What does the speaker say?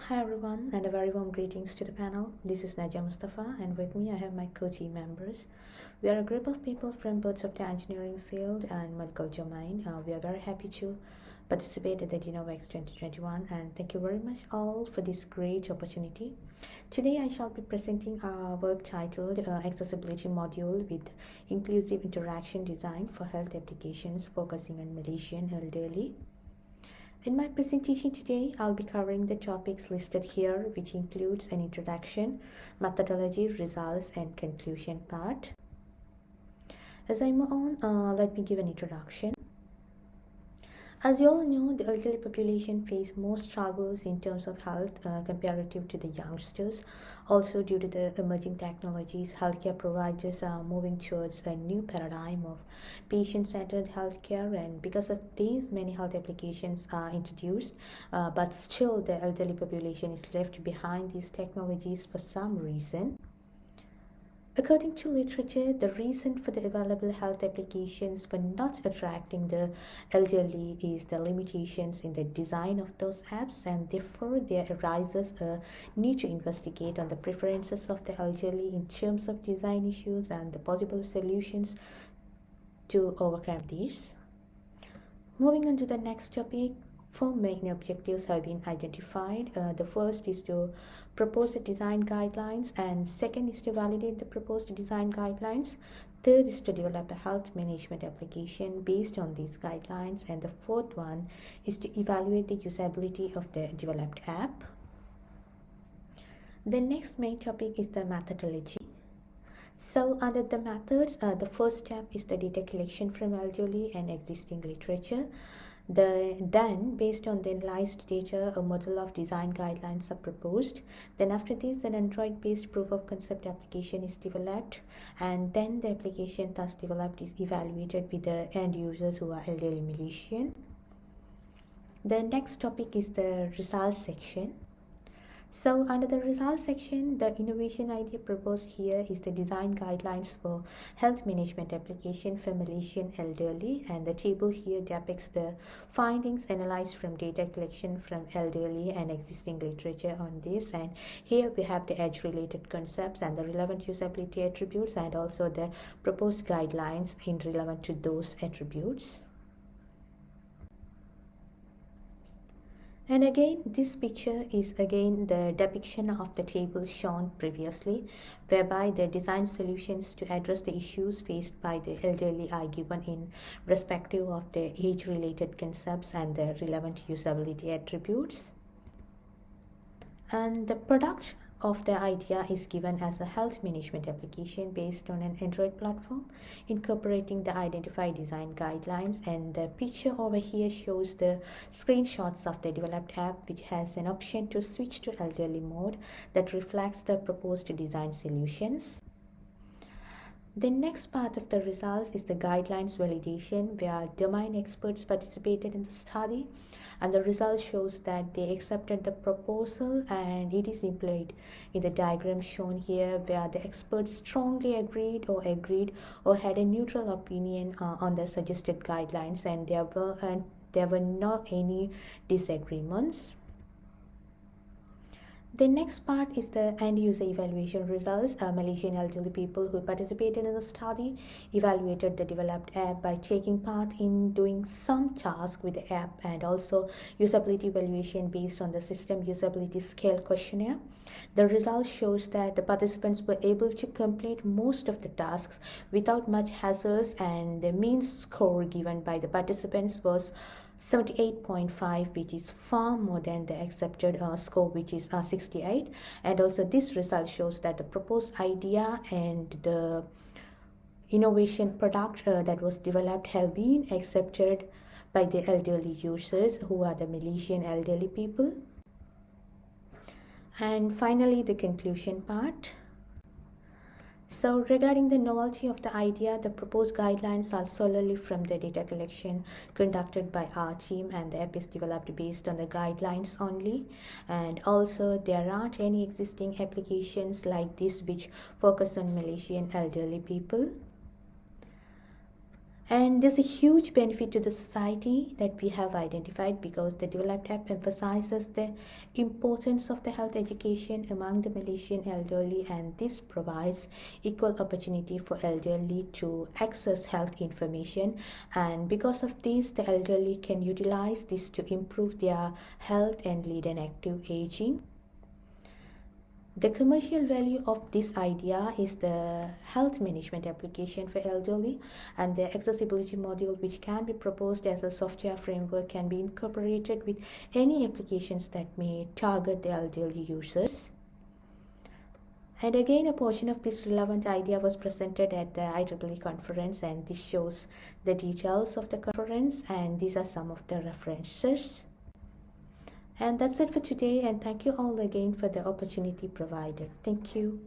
Hi everyone, and a very warm greetings to the panel. This is Nadia Mustafa, and with me I have my co-team members. We are a group of people from both of the engineering field and medical domain. We are very happy to participate at the Dinowex2021, and thank you very much all for this great opportunity. Today I shall be presenting our work titled Accessibility Module with Inclusive Interaction Design for Health Applications, focusing on Malaysian elderly. In my presentation today, I'll be covering the topics listed here, which includes an introduction, methodology, results, and conclusion part. As I move on, let me give an introduction. As you all know, the elderly population face more struggles in terms of health comparative to the youngsters. Also, due to the emerging technologies, healthcare providers are moving towards a new paradigm of patient-centered healthcare, and because of these, many health applications are introduced, but still the elderly population is left behind these technologies for some reason. According to literature, the reason for the available health applications for not attracting the elderly is the limitations in the design of those apps, and therefore there arises a need to investigate on the preferences of the elderly in terms of design issues and the possible solutions to overcome these. Moving on to the next topic. 4 main objectives have been identified. The first is to propose the design guidelines, and second is to validate the proposed design guidelines. Third is to develop a health management application based on these guidelines, and the fourth one is to evaluate the usability of the developed app. The next main topic is the methodology. So under the methods, the first step is the data collection from elderly and existing literature. Then, based on the analyzed data, a model of design guidelines are proposed. Then after this, an Android-based proof of concept application is developed, and then the application thus developed is evaluated with the end users who are elderly Malaysian. The next topic is the results section. So under the results section, the innovation idea proposed here is the design guidelines for health management application for Malaysian elderly, and the table here depicts the findings analyzed from data collection from elderly and existing literature on this. And here we have the age-related concepts and the relevant usability attributes, and also the proposed guidelines in relevant to those attributes. And again, this picture is again the depiction of the table shown previously, whereby the design solutions to address the issues faced by the elderly are given in respective of the age-related concepts and the relevant usability attributes. And the product of the idea is given as a health management application based on an Android platform, incorporating the identified design guidelines. And the picture over here shows the screenshots of the developed app, which has an option to switch to elderly mode that reflects the proposed design solutions. The next part of the results is the guidelines validation, where domain experts participated in the study, and the result shows that they accepted the proposal, and it is implied in the diagram shown here, where the experts strongly agreed or had a neutral opinion on the suggested guidelines, and there were not any disagreements. The next part is the end-user evaluation results. Malaysian elderly people who participated in the study evaluated the developed app by taking part in doing some task with the app, and also usability evaluation based on the system usability scale questionnaire. The result shows that the participants were able to complete most of the tasks without much hassles, and the mean score given by the participants was 78.5, which is far more than the accepted score, which is 68. And also this result shows that the proposed idea and the innovation product that was developed have been accepted by the elderly users, who are the Malaysian elderly people. And finally, the conclusion part. So regarding the novelty of the idea, the proposed guidelines are solely from the data collection conducted by our team, and the app is developed based on the guidelines only. And also there aren't any existing applications like this which focus on Malaysian elderly people. And there's a huge benefit to the society that we have identified because the developed app emphasizes the importance of the health education among the Malaysian elderly, and this provides equal opportunity for elderly to access health information. And because of this, the elderly can utilize this to improve their health and lead an active aging. The commercial value of this idea is the health management application for elderly, and the accessibility module, which can be proposed as a software framework, can be incorporated with any applications that may target the elderly users. And again, a portion of this relevant idea was presented at the IEEE conference, and this shows the details of the conference, and these are some of the references. And that's it for today, and thank you all again for the opportunity provided. Thank you.